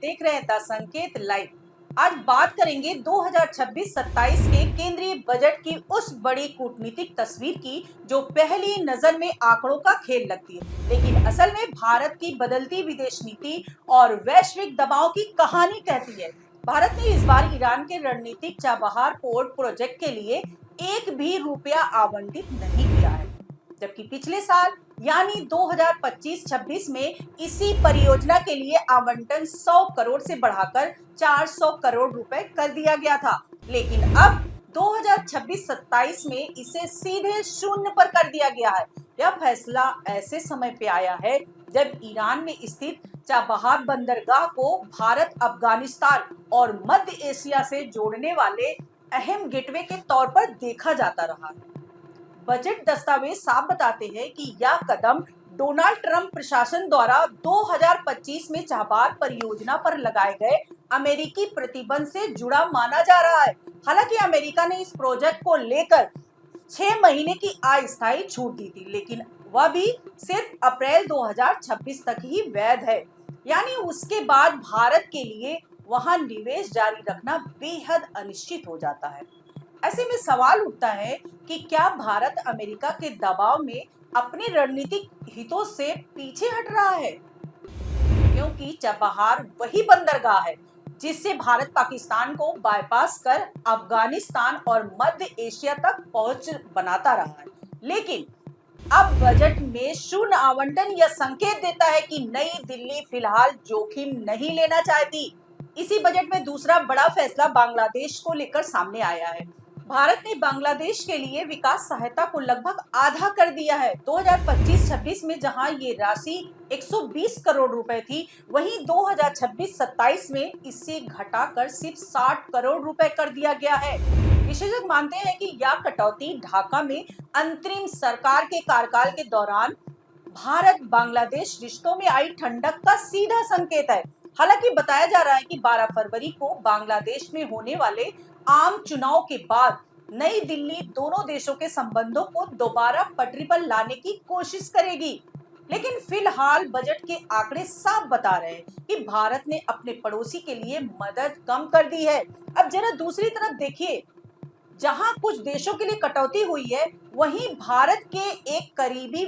देख रहे हैं द संकेत लाइव। आज बात करेंगे 2026-27 के केंद्रीय बजट की उस बड़ी कूटनीतिक तस्वीर की जो पहली नजर में आंकड़ों का खेल लगती है, लेकिन असल में भारत की बदलती विदेश नीति और वैश्विक दबाव की कहानी कहती है। भारत ने इस बार ईरान के रणनीतिक चाबहार पोर्ट प्रोजेक्ट के लिए एक भी रुपया आवंटित नहीं किया है, जबकि पिछले साल यानी 2025-26 में इसी परियोजना के लिए आवंटन 100 करोड़ से बढ़ाकर 400 करोड़ रुपए कर दिया गया था। लेकिन अब 2026-27 में इसे सीधे शून्य पर कर दिया गया है। यह फैसला ऐसे समय पे आया है जब ईरान में स्थित चाबहार बंदरगाह को भारत, अफगानिस्तान और मध्य एशिया से जोड़ने वाले अहम गेटवे के तौर पर देखा जाता रहा है। बजट दस्तावेज साफ बताते हैं कि यह कदम डोनाल्ड ट्रंप प्रशासन द्वारा 2025 में चाबहार परियोजना पर लगाए गए अमेरिकी प्रतिबंध से जुड़ा माना जा रहा है। हालांकि अमेरिका ने इस प्रोजेक्ट को लेकर 6 महीने की अस्थायी छूट दी थी, लेकिन वह भी सिर्फ अप्रैल 2026 तक ही वैध है। यानी उसके बाद भारत के लिए वहां निवेश जारी रखना बेहद अनिश्चित हो जाता है। ऐसे में सवाल उठता है कि क्या भारत अमेरिका के दबाव में अपने रणनीतिक हितों से पीछे हट रहा है, क्योंकि चाबहार वही बंदरगाह है जिससे भारत पाकिस्तान को बाईपास कर अफगानिस्तान और मध्य एशिया तक पहुंच बनाता रहा है। लेकिन अब बजट में शून्य आवंटन यह संकेत देता है कि नई दिल्ली फिलहाल जोखिम नहीं लेना चाहती। इसी बजट में दूसरा बड़ा फैसला बांग्लादेश को लेकर सामने आया है। भारत ने बांग्लादेश के लिए विकास सहायता को लगभग आधा कर दिया है। 2025-26 में जहां ये राशि 120 करोड़ रुपए थी, वहीं 2026-27 में इसे घटाकर सिर्फ 60 करोड़ रुपए कर दिया गया है। विशेषज्ञ मानते हैं कि यह कटौती ढाका में अंतरिम सरकार के कार्यकाल के दौरान भारत बांग्लादेश रिश्तों में आई ठंडक का सीधा संकेत है। हालांकि बताया जा रहा है कि 12 फरवरी को बांग्लादेश में होने वाले आम चुनाव के बाद नई दिल्ली दोनों देशों के संबंधों को दोबारा पटरी पर लाने की कोशिश करेगी। लेकिन फिलहाल बजट के आंकड़े साफ बता रहे हैं कि भारत ने अपने पड़ोसी के लिए मदद कम कर दी है। अब जरा दूसरी तरफ देखिए, जहां कुछ देशों के लिए कटौती हुई है, वहीं भारत के एक करीबी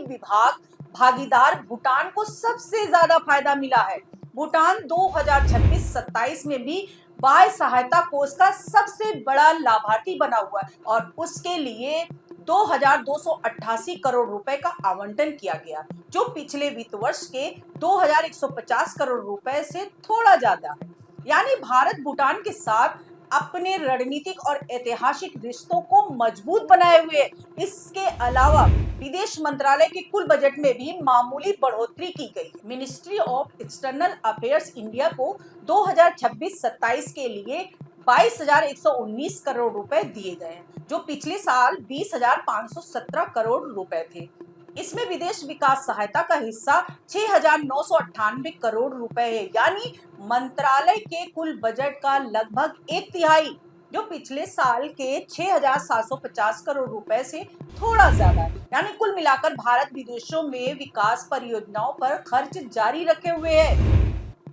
भागीदार भूटान को सबसे ज्यादा फायदा मिला है। भूटान 2026-27 में भी बाह्य सहायता कोष का सबसे बड़ा लाभार्थी बना हुआ है और उसके लिए 2288 करोड़ रुपए का आवंटन किया गया, जो पिछले वित्त वर्ष के 2150 करोड़ रुपए से थोड़ा ज्यादा है। यानी भारत भूटान के साथ अपने रणनीतिक और ऐतिहासिक रिश्तों को मजबूत बनाए हुए। इसके अलावा विदेश मंत्रालय के कुल बजट में भी मामूली बढ़ोतरी की गई। Ministry of external affairs India को 2026-27 के लिए 22,119 करोड़ रुपए दिए गए हैं, जो पिछले साल 20,517 करोड़ रुपए थे। इसमें विदेश विकास सहायता का हिस्सा 6,998 करोड़ रुपए है, यानी मंत्रालय के कुल बजट का लगभग एक तिहाई, जो पिछले साल के 6,750 करोड़ रुपए से थोड़ा ज्यादा है। यानी कुल मिलाकर भारत विदेशों में विकास परियोजनाओं पर खर्च जारी रखे हुए है,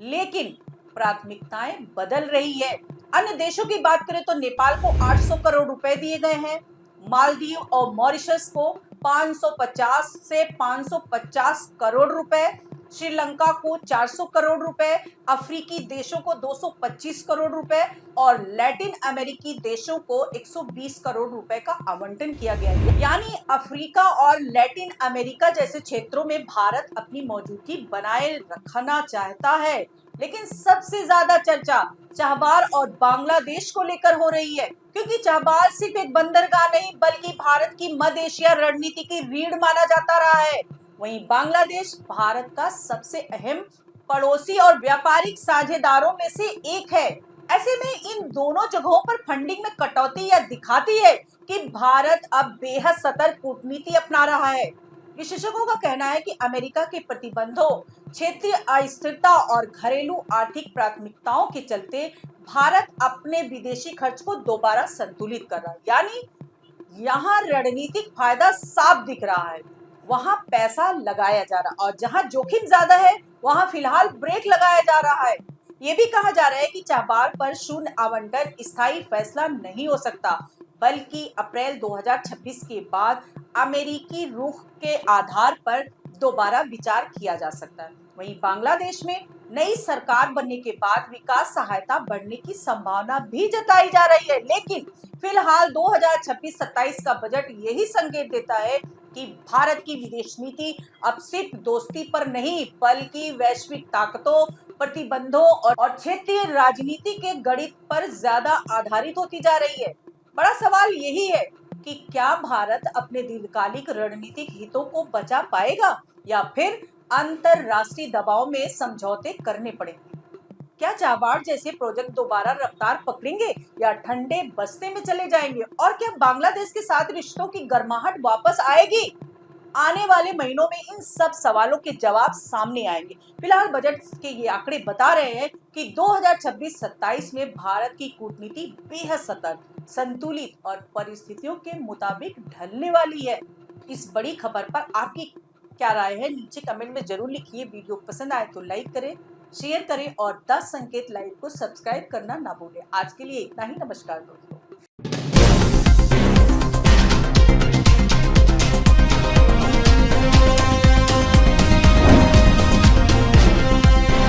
लेकिन प्राथमिकताएं बदल रही है। अन्य देशों की बात करें तो नेपाल को 800 करोड़ रुपए दिए गए हैं, मालदीव और मॉरिशस को 550 से 550 करोड़ रुपए, श्रीलंका को 400 करोड़ रुपए, अफ्रीकी देशों को 225 करोड़ रुपए और लैटिन अमेरिकी देशों को 120 करोड़ रुपए का आवंटन किया गया है। यानी अफ्रीका और लैटिन अमेरिका जैसे क्षेत्रों में भारत अपनी मौजूदगी बनाए रखना चाहता है। लेकिन सबसे ज्यादा चर्चा चाबहार और बांग्लादेश को लेकर हो रही है, क्योंकि चाबहार सिर्फ एक बंदरगाह नहीं बल्कि भारत की मध्य एशिया रणनीति की रीढ़ माना जाता रहा है। वहीं बांग्लादेश भारत का सबसे अहम पड़ोसी और व्यापारिक साझेदारों में से एक है। ऐसे में इन दोनों जगहों पर फंडिंग में कटौती यह दिखाती है कि भारत अब बेहद सतर्क कूटनीति अपना रहा है। विशेषज्ञों का कहना है कि अमेरिका के प्रतिबंधों, क्षेत्रीय अस्थिरता और घरेलू आर्थिक प्राथमिकताओं के चलते भारत अपने विदेशी खर्च को दोबारा संतुलित कर रहा है। यानी यहाँ रणनीतिक फायदा साफ दिख रहा है, वहां पैसा लगाया जा रहा है, और जहां जोखिम ज्यादा है वहां फिलहाल ब्रेक लगाया जा रहा है। ये भी कहा जा रहा है कि चाबार पर शून्य आवंटन स्थायी फैसला नहीं हो सकता, बल्कि अप्रैल 2026 के बाद अमेरिकी रुख के आधार पर दोबारा विचार किया जा सकता है। वहीं बांग्लादेश में नई सरकार बनने के बाद विकास सहायता बढ़ने की संभावना भी जताई जा रही है, लेकिन फिलहाल 2026-27 का बजट यही संकेत देता है कि भारत की विदेश नीति अब सिर्फ दोस्ती पर नहीं, बल्कि वैश्विक ताकतों, प्रतिबंधों और क्षेत्रीय राजनीति के गणित पर ज्यादा आधारित होती जा रही है। बड़ा सवाल यही है कि क्या भारत अपने दीर्घकालिक रणनीतिक हितों को बचा पाएगा या फिर अंतरराष्ट्रीय दबाव में समझौते करने पड़ेंगे। क्या चाबार जैसे प्रोजेक्ट दोबारा रफ्तार पकड़ेंगे या ठंडे बस्ते में चले जाएंगे, और क्या बांग्लादेश के साथ रिश्तों की गर्माहट वापस आएगी। आने वाले महीनों में इन सब सवालों के जवाब सामने आएंगे। फिलहाल बजट के ये आंकड़े बता रहे हैं कि 2026-27 में भारत की कूटनीति बेहद सतर्क, संतुलित और परिस्थितियों के मुताबिक ढलने वाली है। इस बड़ी खबर पर आपकी क्या राय है, नीचे कमेंट में जरूर लिखिए। वीडियो पसंद आए तो लाइक करें, शेयर करें और 10 संकेत लाइव को सब्सक्राइब करना ना भूलें। आज के लिए इतना ही। नमस्कार दोस्तों।